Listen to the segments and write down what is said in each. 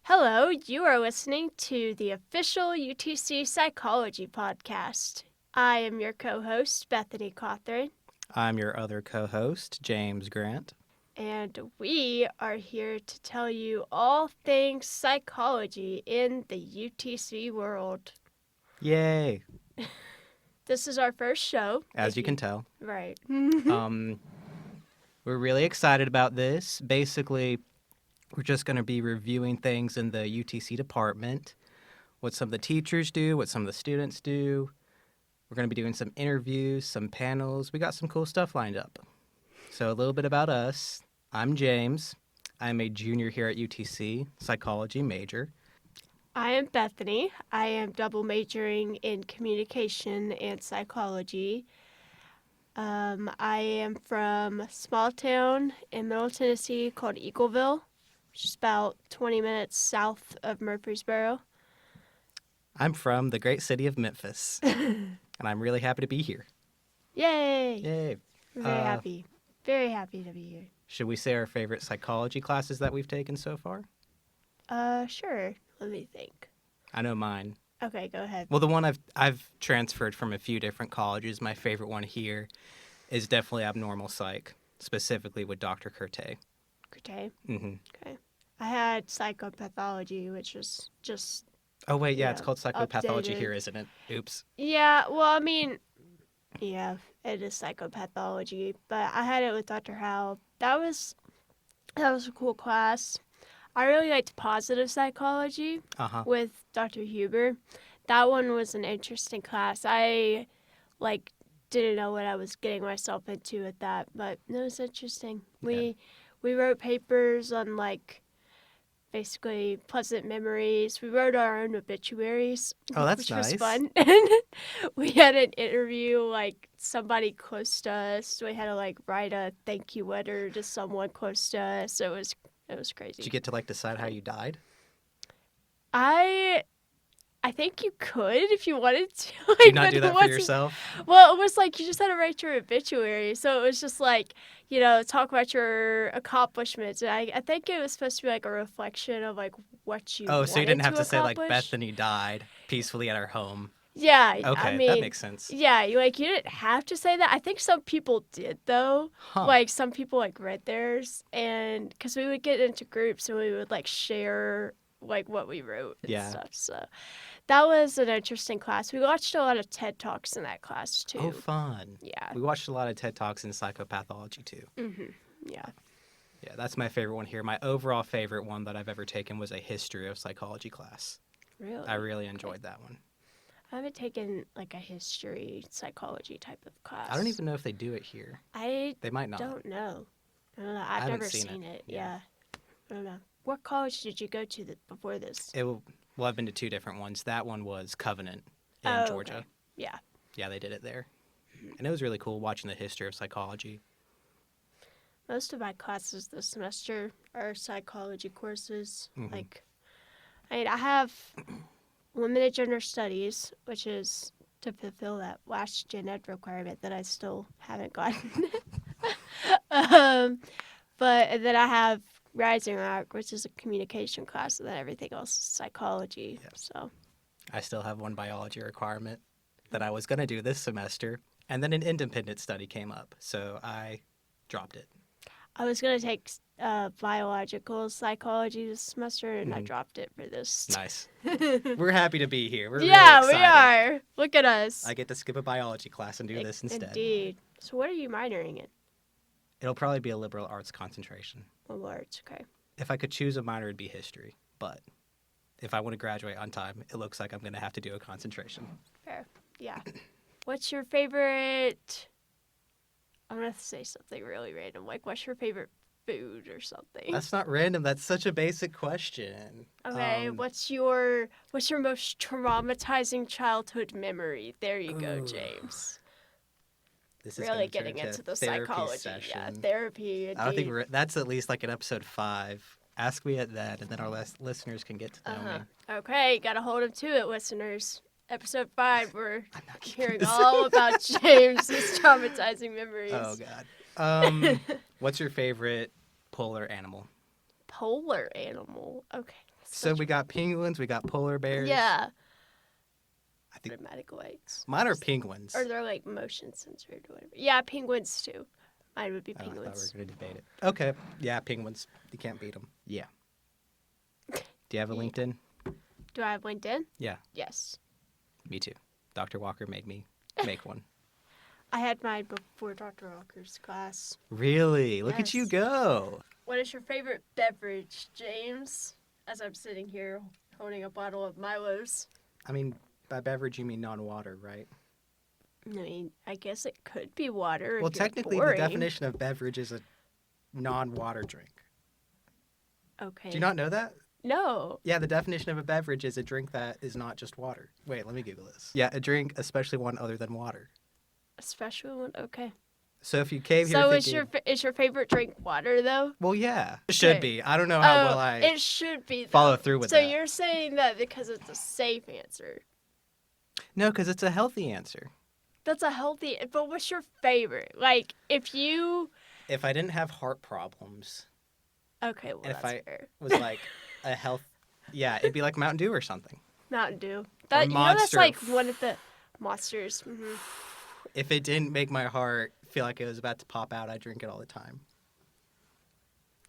Hello, you are listening to the official UTC Psychology podcast. I am your co-host, Bethany Cawthorne, I'm your other co-host, James Grant. and we are here to tell you all things psychology in the UTC world. Yay! This is our first show. As you can tell. Right. We're really excited about this. Basically, we're just going to be reviewing things in the UTC department, what some of the teachers do, what some of the students do. We're going to be doing some interviews, some panels. We got some cool stuff lined up. So a little bit about us. I'm James. I'm a junior here at UTC, psychology major. I am Bethany. I am double majoring in communication and psychology. I am from a small town in Middle Tennessee called Eagleville, which is about 20 minutes south of Murfreesboro. I'm from the great city of Memphis, and I'm really happy to be here. Yay! Yay! We're very happy. Very happy to be here. Should we say our favorite psychology classes that we've taken so far? Sure. Let me think. I know mine. Okay, go ahead. Well, the one I've transferred from a few different colleges. My favorite one here is definitely abnormal psych, specifically with Dr. Curte. Curte. Mm-hmm. Okay. I had psychopathology, which was just... Oh, wait, yeah, Yeah, it's called psychopathology updated. here, isn't it? Oops. Yeah, well, I mean, yeah, it is psychopathology, but I had it with Dr. Howe. That was a cool class. I really liked positive psychology Uh-huh. with Dr. Huber. That one was an interesting class. I didn't know what I was getting myself into with that, but it was interesting. We wrote papers on basically pleasant memories. We wrote our own obituaries. Oh, that's which nice. was fun. And we had an interview somebody close to us. We had to write a thank you letter to someone close to us. It was crazy. Did you get to decide how you died? I think you could if you wanted to. Did you not do that for yourself? Well, it was you just had to write your obituary. So it was just talk about your accomplishments. And I think it was supposed to be a reflection of what you Oh, so you didn't have to say accomplish. Bethany died peacefully at her home. Yeah, Okay, I mean, that makes sense. Yeah, you didn't have to say that. I think some people did though. Huh. Some people read theirs, and because we would get into groups and we would share what we wrote and stuff. So that was an interesting class. We watched a lot of TED Talks in that class too. Oh, fun. Yeah. We watched a lot of TED Talks in psychopathology too. Mhm. Yeah. Yeah, that's my favorite one here. My overall favorite one that I've ever taken was a history of psychology class. Really? I really enjoyed that one. I haven't taken a history psychology type of class. I don't even know if they do it here. They might not. Don't know. I don't know. I've never seen it. Yeah. I don't know. What college did you go to before this? Well, I've been to two different ones. That one was Covenant in Georgia. Okay. Yeah. Yeah, they did it there. And it was really cool watching the history of psychology. Most of my classes this semester are psychology courses. Mhm. I have limited gender studies, which is to fulfill that last gen ed requirement that I still haven't gotten. But then I have Rising Rock, which is a communication class, and then everything else is psychology. Yep. So I still have one biology requirement that I was going to do this semester, and then an independent study came up, so I dropped it. I was going to take biological psychology this semester, and I dropped it for this. Nice. We're happy to be here. We're Yeah, really we excited. are. Look at us. I get to skip a biology class and do this instead. Indeed. So what are you minoring in? It'll probably be a liberal arts concentration. Oh, arts, okay. If I could choose a minor, it'd be history. But if I want to graduate on time, it looks like I'm going to have to do a concentration. Fair. Yeah. What's your favorite... I'm going to say something really random. What's your favorite food or something? That's not random. That's such a basic question. Okay, what's your most traumatizing childhood memory? There you go, James. This is Really gonna turn getting into the therapy psychology. session. Yeah, therapy. I don't think that's at least an episode 5. Ask me at that, and then our listeners can get to know me. Okay, gotta hold him to it, listeners. Episode 5, we're hearing all about James's traumatizing memories. Oh, God. What's your favorite polar animal? Polar animal. Okay. So we got penguins, we got polar bears. Yeah. I think Automatic lights. mine are penguins. Or they're like motion censored or whatever. Yeah, penguins too. Mine would be Oh, I thought we penguins. were going to debate it. Okay. Yeah, penguins. You can't beat them. Yeah. Do you have a Yeah. LinkedIn? Do I have LinkedIn? Yeah, Yes. me too. Dr. Walker made me make one. I had mine before Dr. Walker's class. Really? Look at you Yes. go. What is your favorite beverage, James? As I'm sitting here holding a bottle of Milo's. I mean, by beverage, you mean non-water, right? I mean, I guess it could be water. Well, if you're technically, boring. the definition of beverage is a non-water drink. Okay. Do you not know that? No. Yeah, the definition of a beverage is a drink that is not just water. Wait, let me Google this. Yeah, a drink, especially one other than water. A special one? Okay. So if you came here So thinking, is your favorite drink water, though? well, yeah, it should Okay. be. I don't know how well I It should be, though. follow through with So that. you're saying that because it's a safe answer. No, because it's a healthy answer. That's a healthy... But what's your favorite? Like, if you... If I didn't have heart problems, Okay, well, And if that's I- fair. was like a health, yeah, it'd be like Mountain Dew or something. Mountain Dew. That's Monster. like one of the monsters. If it didn't make my heart feel like it was about to pop out, I drink it all the time.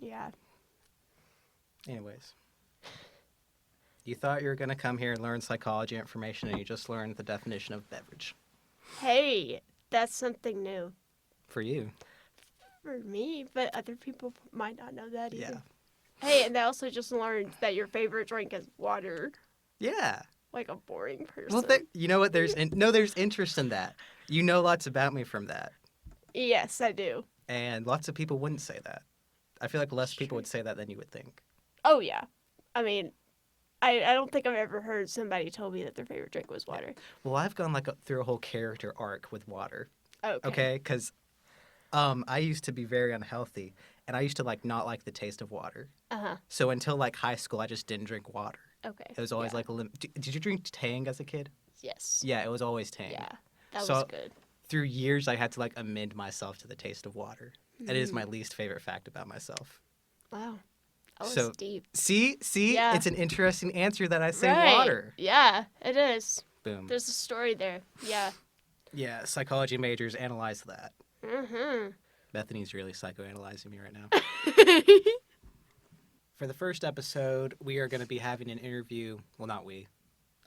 Yeah. Anyways, you thought you were going to come here and learn psychology information, and you just learned the definition of beverage. Hey, that's something new For you. for me, but other people might not know that either. Yeah. Hey, and I also just learned that your favorite drink is water. Yeah. Like a boring person. Well, you know what? There's interest in that. You know lots about me from that. Yes, I do. And lots of people wouldn't say that. I feel like less people True. would say that than you would think. Oh, yeah. I mean, I don't think I've ever heard somebody tell me that their favorite drink was water. Well, I've gone through a whole character arc with water. Okay. Okay? Because I used to be very unhealthy, and I used to not like the taste of water. Uh-huh. So until high school, I just didn't drink water. Okay. It was always Yeah. a limit. Did you drink Tang as a kid? Yes. Yeah, it was always Tang. Yeah. That So- was good. Through years, I had to amend myself to the taste of water. It is Mm. my least favorite fact about myself. Wow. That was So- deep. See, Yeah. it's an interesting answer that I say Right. water. Yeah, it is. Boom. There's a story there. Yeah. Yeah, psychology majors analyze that. Mm-hmm. Bethany's really psychoanalyzing me right now. For the first episode, we are going to be having an interview. Well, not we.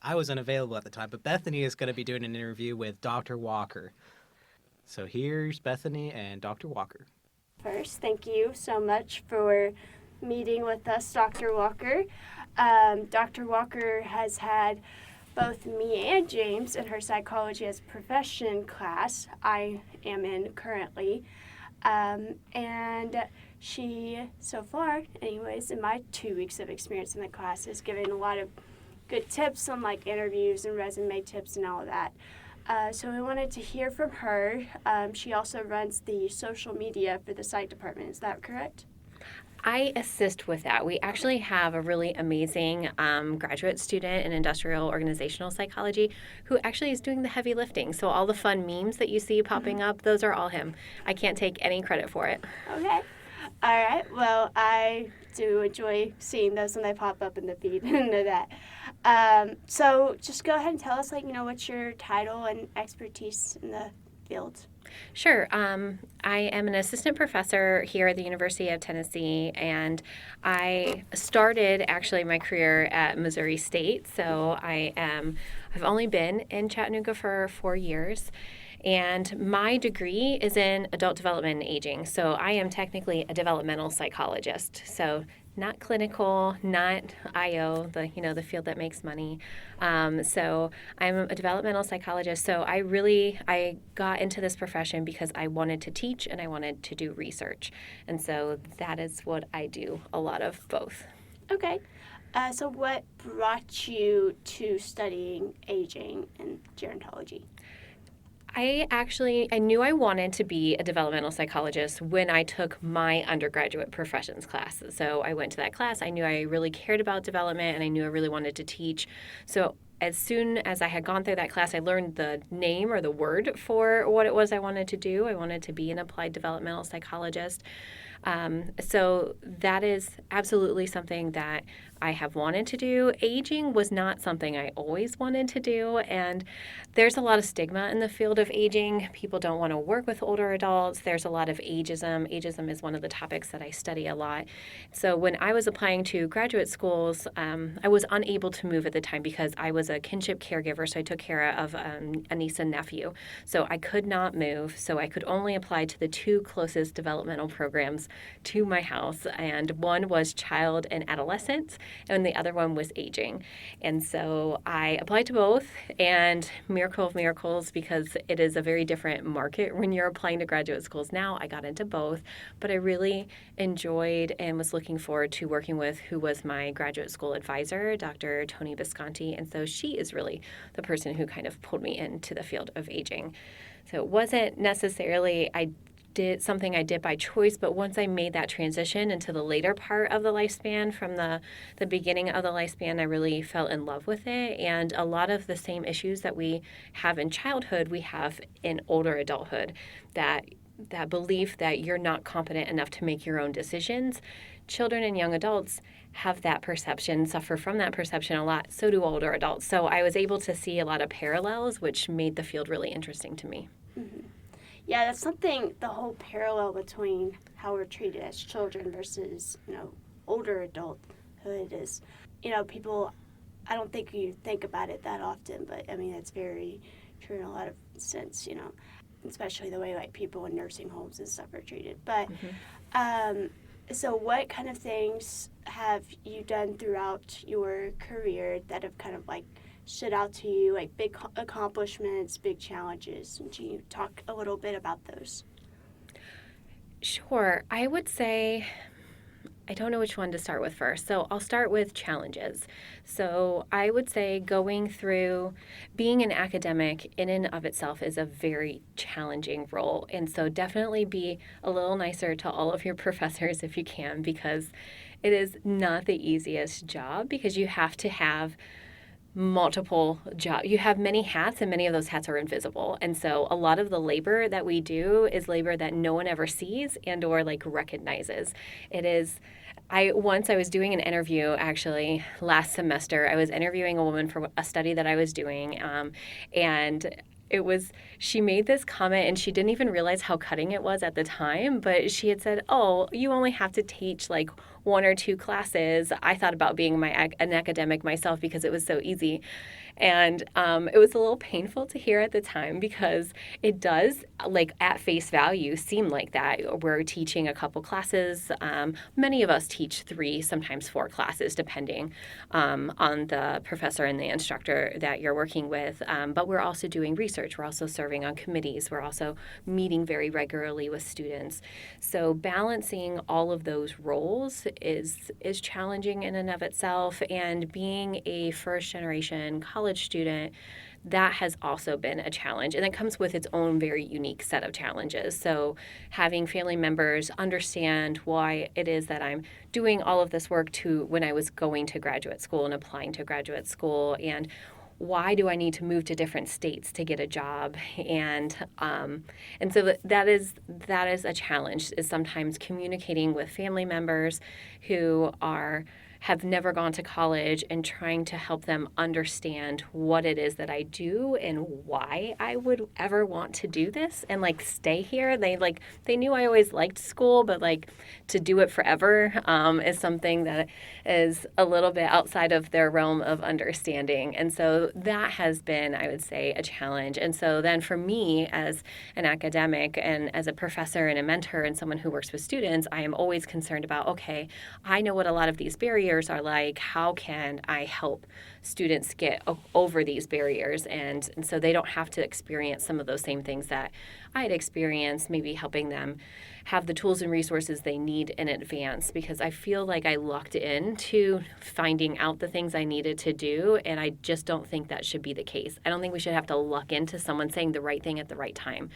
I was unavailable at the time, but Bethany is going to be doing an interview with Dr. Walker. So here's Bethany and Dr. Walker. First, thank you so much for meeting with us, Dr. Walker. Dr. Walker has had both me and James in her psychology as a profession class I am in currently. And she, so far, anyways, in my 2 weeks of experience in the class, has given a lot of good tips on interviews and resume tips and all of that. So we wanted to hear from her. She also runs the social media for the psych department. Is that correct? I assist with that. We actually have a really amazing graduate student in industrial organizational psychology who actually is doing the heavy lifting. So all the fun memes that you see popping up, those are all him. I can't take any credit for it. Okay. All right. Well, I do enjoy seeing those when they pop up in the feed and know that. So just go ahead and tell us, what's your title and expertise in the field? Sure. I am an assistant professor here at the University of Tennessee, and I started actually my career at Missouri State. So I've only been in Chattanooga for 4 years. And my degree is in adult development and aging. So I am technically a developmental psychologist. So not clinical, not IO, the field that makes money. So I'm a developmental psychologist. So I got into this profession because I wanted to teach and I wanted to do research. And so that is what I do, a lot of both. Okay. So what brought you to studying aging and gerontology? I knew I wanted to be a developmental psychologist when I took my undergraduate professions class. So I went to that class. I knew I really cared about development and I knew I really wanted to teach. So as soon as I had gone through that class, I learned the name or the word for what it was I wanted to do. I wanted to be an applied developmental psychologist. So that is absolutely something that I have wanted to do. Aging was not something I always wanted to do, and there's a lot of stigma in the field of aging. People don't want to work with older adults. There's a lot of ageism. Ageism is one of the topics that I study a lot. So when I was applying to graduate schools, I was unable to move at the time because I was a kinship caregiver, so I took care of a niece and nephew. So I could not move, so I could only apply to the two closest developmental programs to my house, and one was child and adolescent, and the other one was aging. And so I applied to both, and miracle of miracles, because it is a very different market when you're applying to graduate schools now, I got into both, but I really enjoyed and was looking forward to working with who was my graduate school advisor, Dr. Tony Visconti, and so she is really the person who kind of pulled me into the field of aging. So it wasn't necessarily something I did by choice, but once I made that transition into the later part of the lifespan, from the beginning of the lifespan, I really fell in love with it. And a lot of the same issues that we have in childhood, we have in older adulthood, that belief that you're not competent enough to make your own decisions. Children and young adults have that perception, suffer from that perception a lot. So do older adults. So I was able to see a lot of parallels, which made the field really interesting to me. Mm-hmm. Yeah, that's something, the whole parallel between how we're treated as children versus, older adulthood is, people, I don't think you think about it that often, but I mean, it's very true in a lot of sense, especially the way like people in nursing homes and stuff are treated. But, so what kind of things have you done throughout your career that have kind of like stood out to you, like big accomplishments, big challenges? And can you talk a little bit about those? Sure. I would say, I don't know which one to start with first. So I'll start with challenges. So I would say going through being an academic in and of itself is a very challenging role. And so definitely be a little nicer to all of your professors if you can, because it is not the easiest job, because you have to have multiple jobs. You have many hats, and many of those hats are invisible. And so a lot of the labor that we do is labor that no one ever sees and or like recognizes. It is, I was doing an interview actually last semester. I was interviewing a woman for a study that I was doing, and she made this comment, and she didn't even realize how cutting it was at the time, but she had said, "Oh, you only have to teach like one or two classes." I thought about being an academic myself because it was so easy. And it was a little painful to hear at the time, because it does, like at face value, seem like that. We're teaching a couple classes. Many of us teach 3, sometimes 4 classes, depending on the professor and the instructor that you're working with. But we're also doing research. We're also serving on committees. We're also meeting very regularly with students. So balancing all of those roles is challenging in and of itself. And being a first-generation college student, that has also been a challenge, and it comes with its own very unique set of challenges. So having family members understand why it is that I'm doing all of this work when I was going to graduate school and applying to graduate school, and why do I need to move to different states to get a job? And so that is a challenge, is sometimes communicating with family members who have never gone to college and trying to help them understand what it is that I do and why I would ever want to do this and like stay here. They knew I always liked school, but like to do it forever is something that is a little bit outside of their realm of understanding. And so that has been, I would say, a challenge. And so then for me as an academic and as a professor and a mentor and someone who works with students, I am always concerned about, okay, I know what a lot of these barriers are like. How can I help students get over these barriers and so they don't have to experience some of those same things that I had experienced, maybe helping them have the tools and resources they need in advance, because I feel like I lucked into finding out the things I needed to do, and I just don't think that should be the case. I don't think we should have to luck into someone saying the right thing at the right time.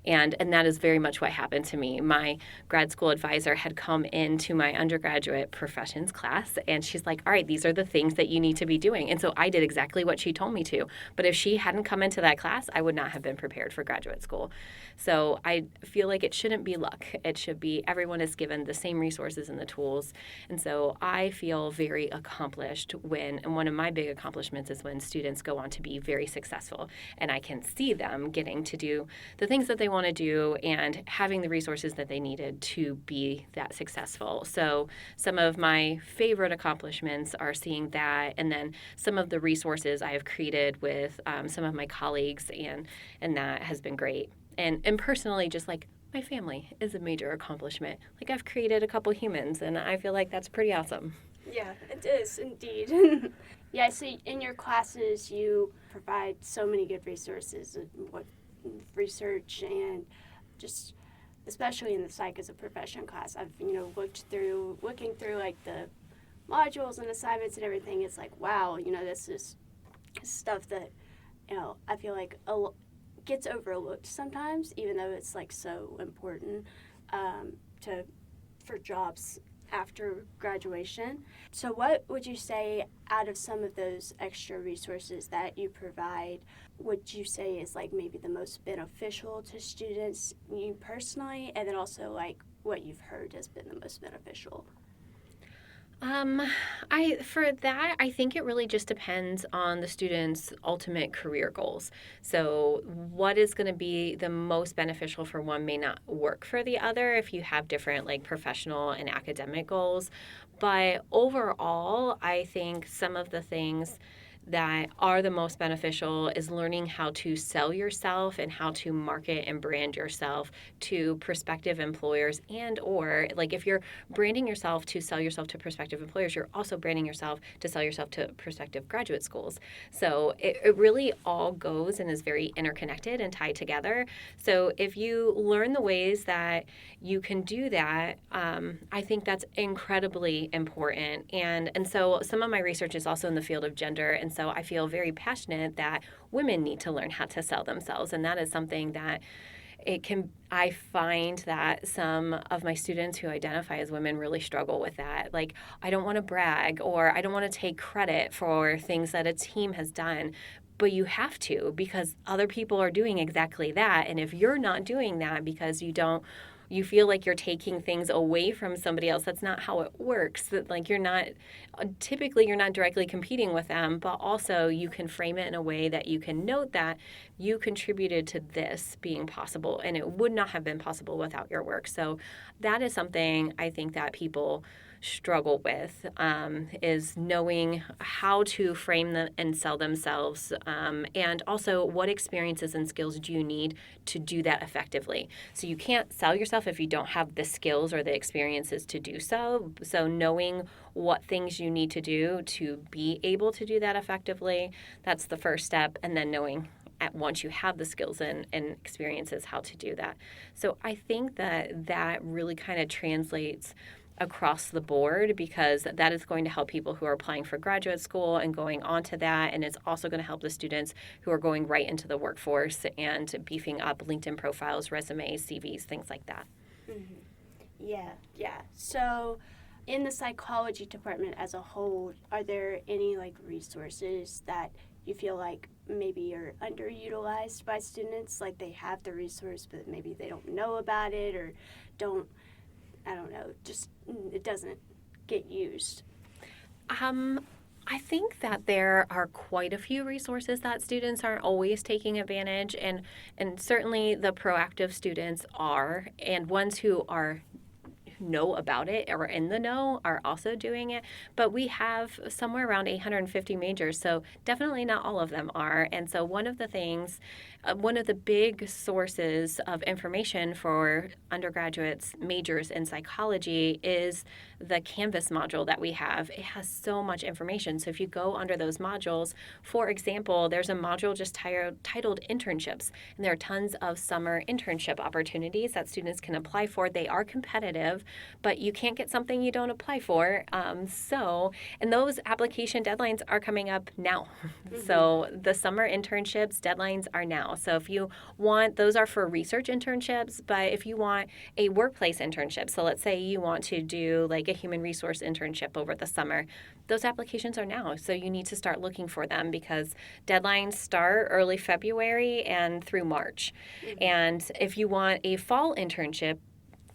And that is very much what happened to me. My grad school advisor had come into my undergraduate professions class, and she's like, all right, these are the things that you need to be doing. And so I did exactly what she told me to. But if she hadn't come into that class, I would not have been prepared for graduate school. So I feel like it shouldn't be luck. It should be everyone is given the same resources and the tools. And so I feel very accomplished and one of my big accomplishments is when students go on to be very successful, and I can see them getting to do the things that they want to do and having the resources that they needed to be that successful. So some of my favorite accomplishments are seeing that, and then some of the resources I have created with some of my colleagues, and that has been great. And personally, just like my family is a major accomplishment. Like I've created a couple humans, and I feel like that's pretty awesome. Yeah, it is indeed. Yeah, so in your classes, you provide so many good resources, what research and just, especially in the psych as a profession class. I've looking through like the modules and assignments and everything. It's like, wow, this is stuff that I feel like gets overlooked sometimes, even though it's like so important for jobs after graduation. So what would you say out of some of those extra resources that you provide, would you say is like maybe the most beneficial to students, you personally, and then also like what you've heard has been the most beneficial? I think it really just depends on the student's ultimate career goals. So what is going to be the most beneficial for one may not work for the other if you have different like professional and academic goals. But overall, I think some of the things that are the most beneficial is learning how to sell yourself and how to market and brand yourself to prospective employers, and or like if you're branding yourself to sell yourself to prospective employers, you're also branding yourself to sell yourself to prospective graduate schools. So it really all goes and is very interconnected and tied together. So if you learn the ways that you can do that, I think that's incredibly important. And so some of my research is also in the field of gender, and so I feel very passionate that women need to learn how to sell themselves, and that is something that I find that some of my students who identify as women really struggle with that. Like, I don't want to brag, or I don't want to take credit for things that a team has done. But you have to, because other people are doing exactly that. And if you're not doing that because you feel like you're taking things away from somebody else, that's not how it works. That like you're not directly competing with them, but also you can frame it in a way that you can note that you contributed to this being possible, and it would not have been possible without your work. So that is something I think that people struggle with, is knowing how to frame them and sell themselves, and also what experiences and skills do you need to do that effectively. So you can't sell yourself if you don't have the skills or the experiences to do so. So knowing what things you need to do to be able to do that effectively, that's the first step, and then knowing once you have the skills and experiences how to do that. So I think that really kind of translates across the board, because that is going to help people who are applying for graduate school and going on to that, and it's also going to help the students who are going right into the workforce and beefing up LinkedIn profiles, resumes, CVs, things like that. Mm-hmm. Yeah. So in the psychology department as a whole, are there any like resources that you feel like maybe are underutilized by students? Like they have the resource, but maybe they don't know about it, or I don't know, just it doesn't get used. I think that there are quite a few resources that students aren't always taking advantage, and certainly the proactive students are, and ones who know about it or in the know are also doing it. But we have somewhere around 850 majors, so definitely not all of them are. And so one of the big sources of information for undergraduates majors in psychology is the Canvas module that we have. It has so much information. So if you go under those modules, for example, there's a module just titled internships, and there are tons of summer internship opportunities that students can apply for. They are competitive, but you can't get something you don't apply for. And those application deadlines are coming up now. So the summer internships deadlines are now. So if you want, those are for research internships, but if you want a workplace internship, so let's say you want to do like a human resource internship over the summer, those applications are now. So you need to start looking for them because deadlines start early February and through March. And if you want a fall internship,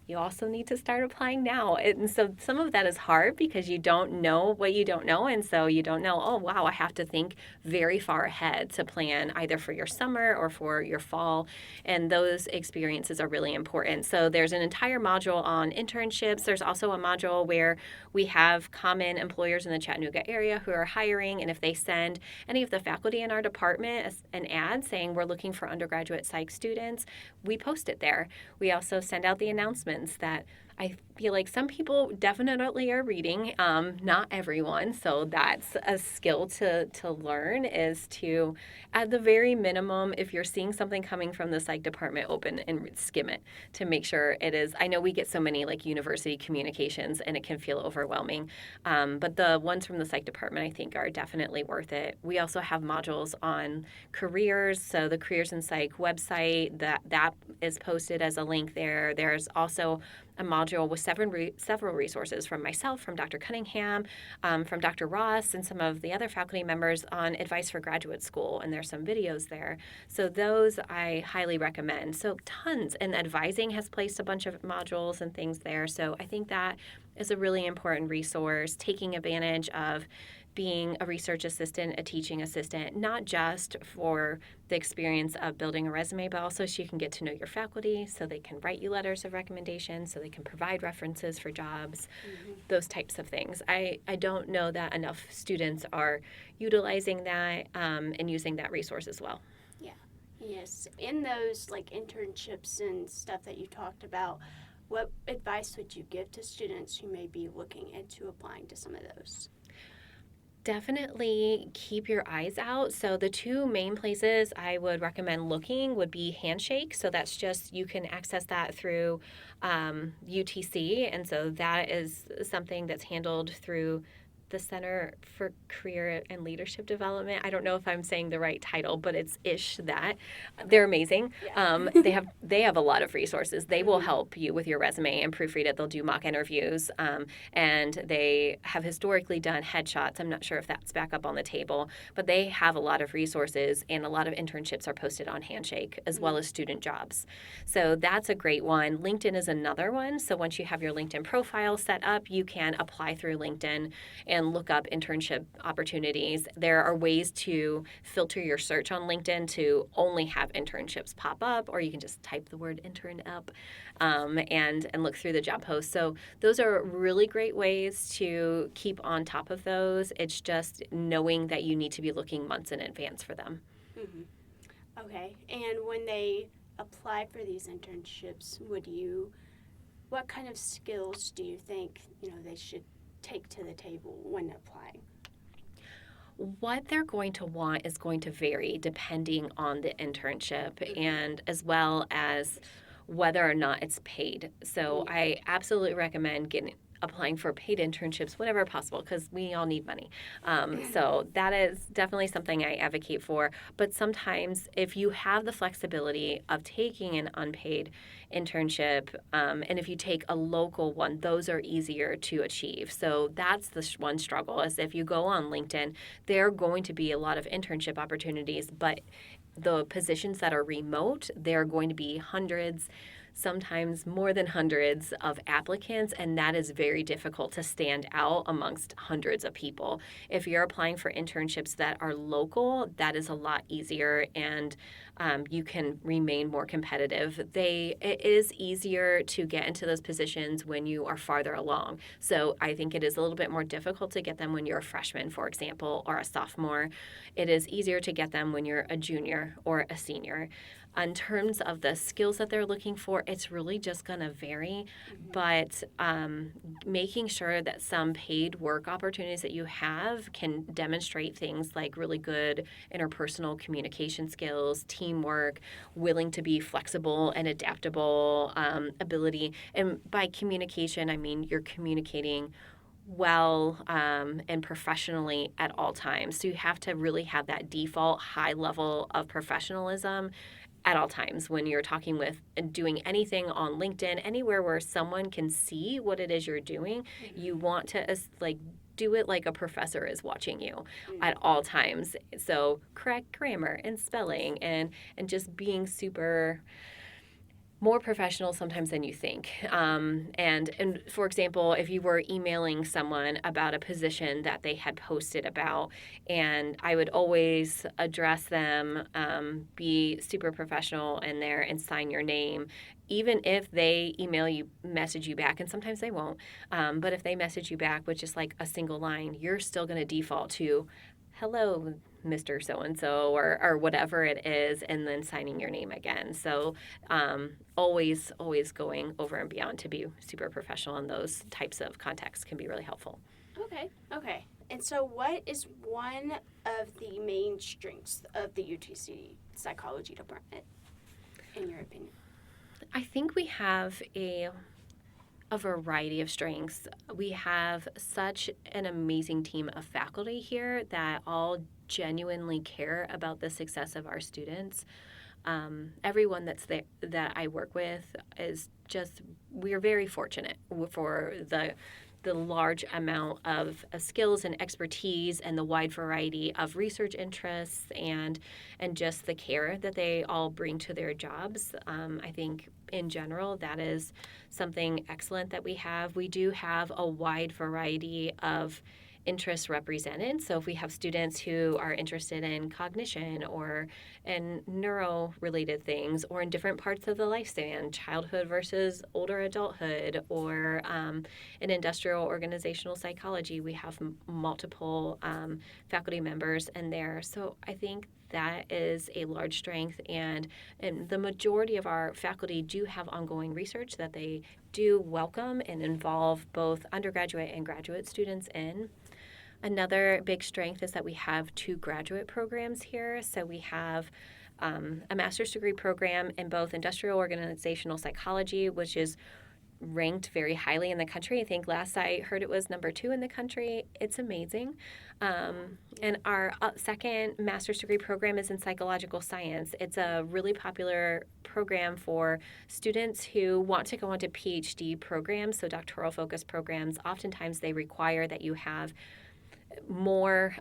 you also need to start applying now. And so some of that is hard because you don't know what you don't know. And so you don't know, oh, wow, I have to think very far ahead to plan either for your summer or for your fall. And those experiences are really important. So there's an entire module on internships. There's also a module where we have common employers in the Chattanooga area who are hiring. And if they send any of the faculty in our department an ad saying we're looking for undergraduate psych students, we post it there. We also send out the announcements that I feel like some people definitely are reading, not everyone. So that's a skill to learn, is to, at the very minimum, if you're seeing something coming from the psych department, open and skim it to make sure it is. I know we get so many like university communications and it can feel overwhelming, but the ones from the psych department I think are definitely worth it. We also have modules on careers. So the Careers in Psych website, that is posted as a link there. There's also a module with several resources from myself, from Dr. Cunningham, from Dr. Ross, and some of the other faculty members on advice for graduate school, and there's some videos there. So those I highly recommend. So tons, and advising has placed a bunch of modules and things there. So I think that is a really important resource, taking advantage of being a research assistant, a teaching assistant, not just for the experience of building a resume, but also so you can get to know your faculty, so they can write you letters of recommendation, so they can provide references for jobs, those types of things. I don't know that enough students are utilizing that and using that resource as well. Yeah. Yes. In those like internships and stuff that you talked about, what advice would you give to students who may be looking into applying to some of those? Definitely keep your eyes out. So the two main places I would recommend looking would be Handshake. So that's just, you can access that through UTC. And so that is something that's handled through the Center for Career and Leadership Development. I don't know if I'm saying the right title, but it's ish that. They're amazing. Yeah. They have a lot of resources. They will help you with your resume and proofread it. They'll do mock interviews, and they have historically done headshots. I'm not sure if that's back up on the table, but they have a lot of resources, and a lot of internships are posted on Handshake as well as student jobs. So that's a great one. LinkedIn is another one. So once you have your LinkedIn profile set up, you can apply through LinkedIn and look up internship opportunities. There are ways to filter your search on LinkedIn to only have internships pop up, or you can just type the word intern up and look through the job posts. So those are really great ways to keep on top of those. It's just knowing that you need to be looking months in advance for them. Okay. And when they apply for these internships, what kind of skills do you think, they should take to the table when applying? What they're going to want is going to vary depending on the internship and as well as whether or not it's paid. So I absolutely recommend applying for paid internships whenever possible, because we all need money. So that is definitely something I advocate for. But sometimes if you have the flexibility of taking an unpaid internship, and if you take a local one, those are easier to achieve. So that's the one struggle, is if you go on LinkedIn, there are going to be a lot of internship opportunities, but the positions that are remote, there are going to be hundreds, sometimes more than hundreds of applicants, and that is very difficult to stand out amongst hundreds of people. If you're applying for internships that are local, that is a lot easier, and you can remain more competitive. It is easier to get into those positions when you are farther along. So I think it is a little bit more difficult to get them when you're a freshman, for example, or a sophomore. It is easier to get them when you're a junior or a senior. in terms of the skills that they're looking for, it's really just going to vary. But making sure that some paid work opportunities that you have can demonstrate things like really good interpersonal communication skills, teamwork, willing to be flexible and adaptable ability. And by communication, I mean you're communicating well and professionally at all times. So you have to really have that default high level of professionalism at all times when you're talking with and doing anything on LinkedIn, anywhere where someone can see what it is you're doing. You want to do it like a professor is watching you at all times. So correct grammar and spelling and just being super more professional sometimes than you think. And for example, if you were emailing someone about a position that they had posted about, and I would always address them, be super professional in there and sign your name, even if they message you back, and sometimes they won't, but if they message you back with just like a single line, you're still going to default to, hello, Mr. So-and-so, or whatever it is, and then signing your name again. So always going over and beyond to be super professional in those types of contexts can be really helpful. Okay. And so what is one of the main strengths of the UTC psychology department, in your opinion? I think we have a variety of strengths. We have such an amazing team of faculty here that all genuinely care about the success of our students. Everyone that's there that I work with is just, we're very fortunate for the large amount of skills and expertise and the wide variety of research interests and just the care that they all bring to their jobs. I think in general that is something excellent that we have. We do have a wide variety of interests represented. So if we have students who are interested in cognition or in neuro-related things or in different parts of the lifespan, childhood versus older adulthood, or in industrial organizational psychology, we have multiple faculty members in there. So I think that is a large strength, and the majority of our faculty do have ongoing research that they do welcome and involve both undergraduate and graduate students in. Another big strength is that we have 2 graduate programs here. So we have a master's degree program in both industrial organizational psychology, which is ranked very highly in the country. I think last I heard it was number 2 in the country. It's amazing. And our second master's degree program is in psychological science. It's a really popular program for students who want to go into PhD programs, so doctoral focused programs. Oftentimes they require that you have more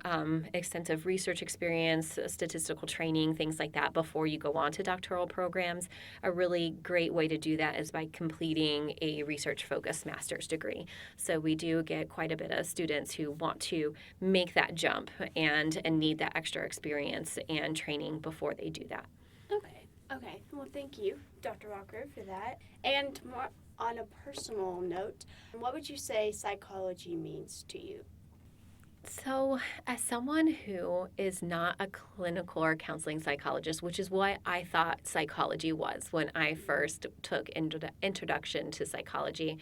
extensive research experience, statistical training, things like that before you go on to doctoral programs. A really great way to do that is by completing a research-focused master's degree. So we do get quite a bit of students who want to make that jump and need that extra experience and training before they do that. Okay. Well, thank you, Dr. Walker, for that. And more on a personal note, what would you say psychology means to you? So, as someone who is not a clinical or counseling psychologist, which is what I thought psychology was when I first took introduction to psychology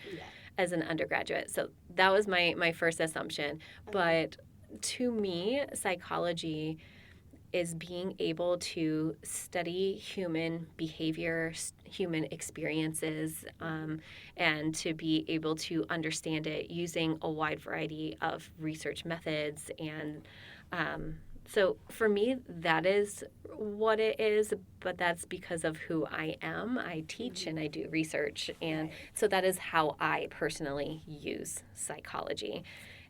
as an undergraduate. So that was my first assumption. But to me, psychology is being able to study human behavior, human experiences, and to be able to understand it using a wide variety of research methods. And so for me, that is what it is, but that's because of who I am. I teach and I do research, and so that is how I personally use psychology.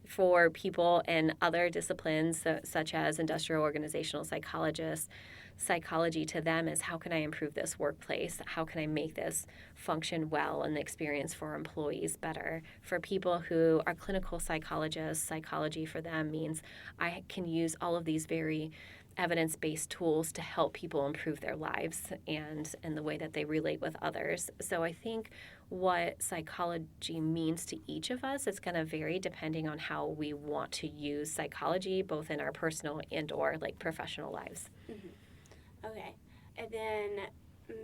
For people in other disciplines, such as industrial organizational psychologists, psychology to them is, how can I improve this workplace? How can I make this function well and the experience for employees better? For people who are clinical psychologists, psychology for them means I can use all of these very evidence-based tools to help people improve their lives and the way that they relate with others. So I think what psychology means to each of us is going to vary depending on how we want to use psychology, both in our personal and or professional lives. Okay. And then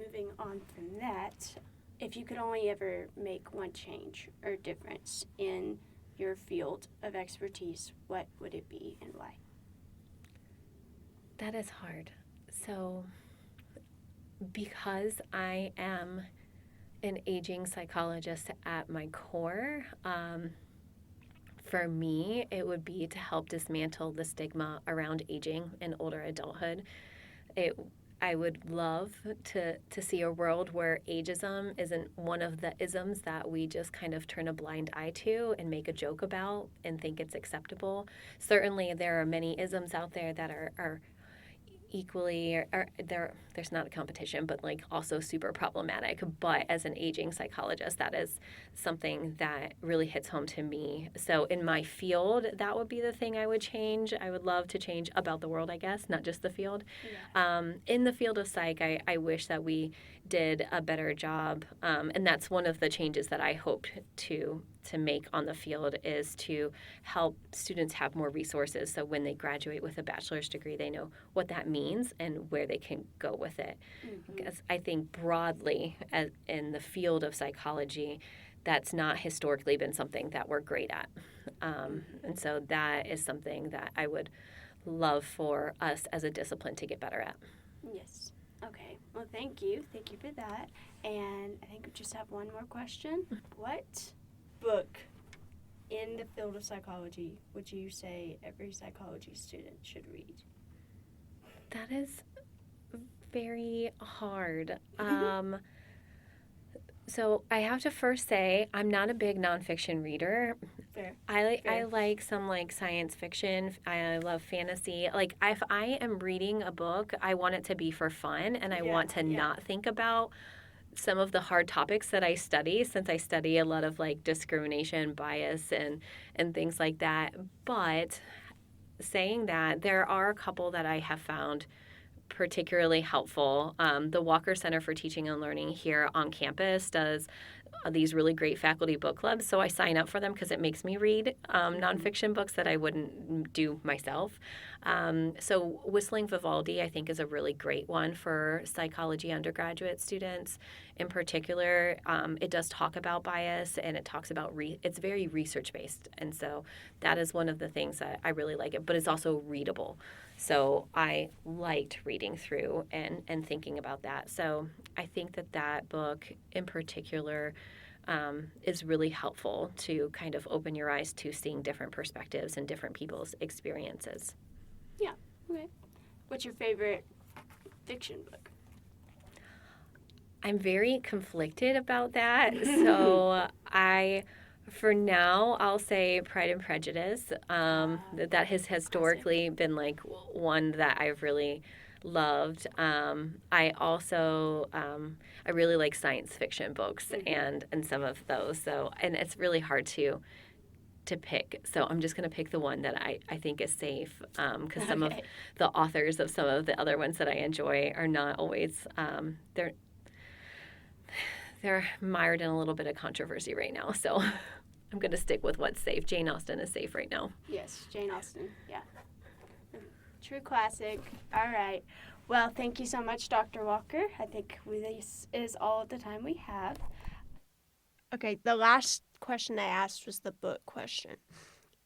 moving on from that, if you could only ever make one change or difference in your field of expertise, what would it be and why? That is hard. So, because I am an aging psychologist at my core, for me, it would be to help dismantle the stigma around aging and older adulthood. I would love to see a world where ageism isn't one of the isms that we just kind of turn a blind eye to and make a joke about and think it's acceptable. Certainly, there are many isms out there that are equally or there's not a competition, but like also super problematic. But as an aging psychologist, that is something that really hits home to me. So in my field, that would be the thing I would change. I would love to change about the world, I guess, not just the field. In the field of psych, I wish that we did a better job, and that's one of the changes that I hoped to make on the field, is to help students have more resources, so when they graduate with a bachelor's degree, they know what that means and where they can go with it. Because I think broadly, in the field of psychology, that's not historically been something that we're great at, and so that is something that I would love for us as a discipline to get better at. Yes. Okay. Well, thank you. Thank you for that. And I think we just have one more question. What book in the field of psychology would you say every psychology student should read? That is very hard. So I have to first say I'm not a big nonfiction reader. Fair. I like some like science fiction. I love fantasy. Like if I am reading a book, I want it to be for fun, and I want to not think about some of the hard topics that I study, since I study a lot of like discrimination, bias, and things like that. But saying that, there are a couple that I have found particularly helpful. The Walker Center for Teaching and Learning here on campus does these really great faculty book clubs, so I sign up for them because it makes me read nonfiction books that I wouldn't do myself. So Whistling Vivaldi, I think, is a really great one for psychology undergraduate students. In particular, it does talk about bias, and it talks about it's very research based, and so that is one of the things that I really like it. But it's also readable, so I liked reading through and thinking about that. So I think that book in particular is really helpful to kind of open your eyes to seeing different perspectives and different people's experiences. Yeah. Okay. What's your favorite fiction book? I'm very conflicted about that. So for now, I'll say Pride and Prejudice. That has historically been like one that I've really loved. I also I really like science fiction books and some of those. So, and it's really hard to pick. So I'm just going to pick the one that I think is safe, because some of the authors of some of the other ones that I enjoy are not always they're mired in a little bit of controversy right now. So I'm going to stick with what's safe. Jane Austen is safe right now. Yes, Jane Austen. Yeah. True classic. All right. Well, thank you so much, Dr. Walker. I think this is all the time we have. Okay, the last question I asked was the book question.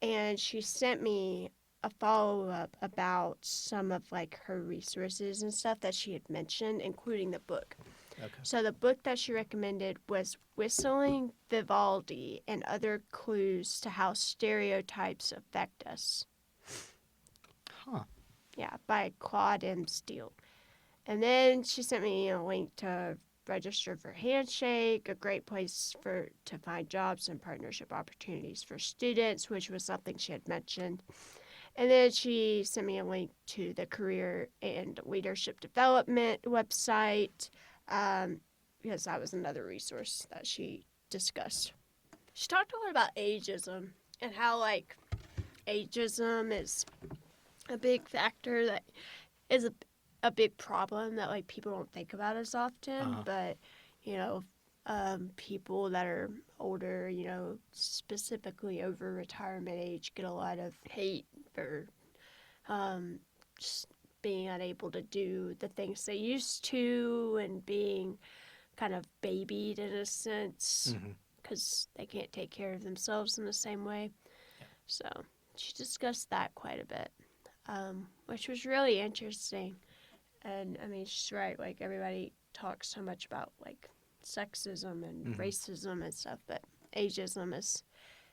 And she sent me a follow-up about some of like her resources and stuff that she had mentioned, including the book. Okay. So the book that she recommended was Whistling Vivaldi and Other Clues to How Stereotypes Affect Us. Huh. Yeah, by Claude M. Steele. And then she sent me a link to register for Handshake, a great place to find jobs and partnership opportunities for students, which was something she had mentioned. And then she sent me a link to the Career and Leadership Development website, because that was another resource that she discussed. She talked a lot about ageism and how, like, ageism is a big factor that is a big problem that, like, people don't think about as often. But, you know, people that are older, you know, specifically over retirement age, get a lot of hate for just being unable to do the things they used to and being kind of babied in a sense because they can't take care of themselves in the same way. Yeah. So she discussed that quite a bit, which was really interesting. And I mean, she's right. Like, everybody talks so much about like sexism and racism and stuff, but ageism is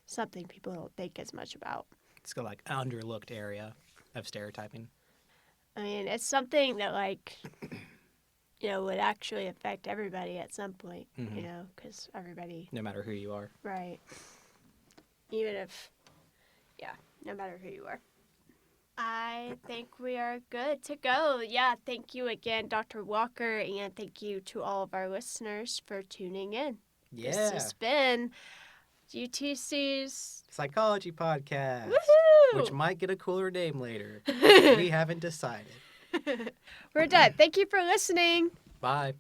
something people don't think as much about. It's got like an underlooked area of stereotyping. I mean, it's something that, like, would actually affect everybody at some point, because everybody, No matter who you are. right, even if, no matter who you are. I think we are good to go. Yeah, thank you again, Dr. Walker, and thank you to all of our listeners for tuning in. Yeah. This has been UTC's Psychology Podcast. Woohoo! Which might get a cooler name later. We haven't decided. We're done. Thank you for listening. Bye.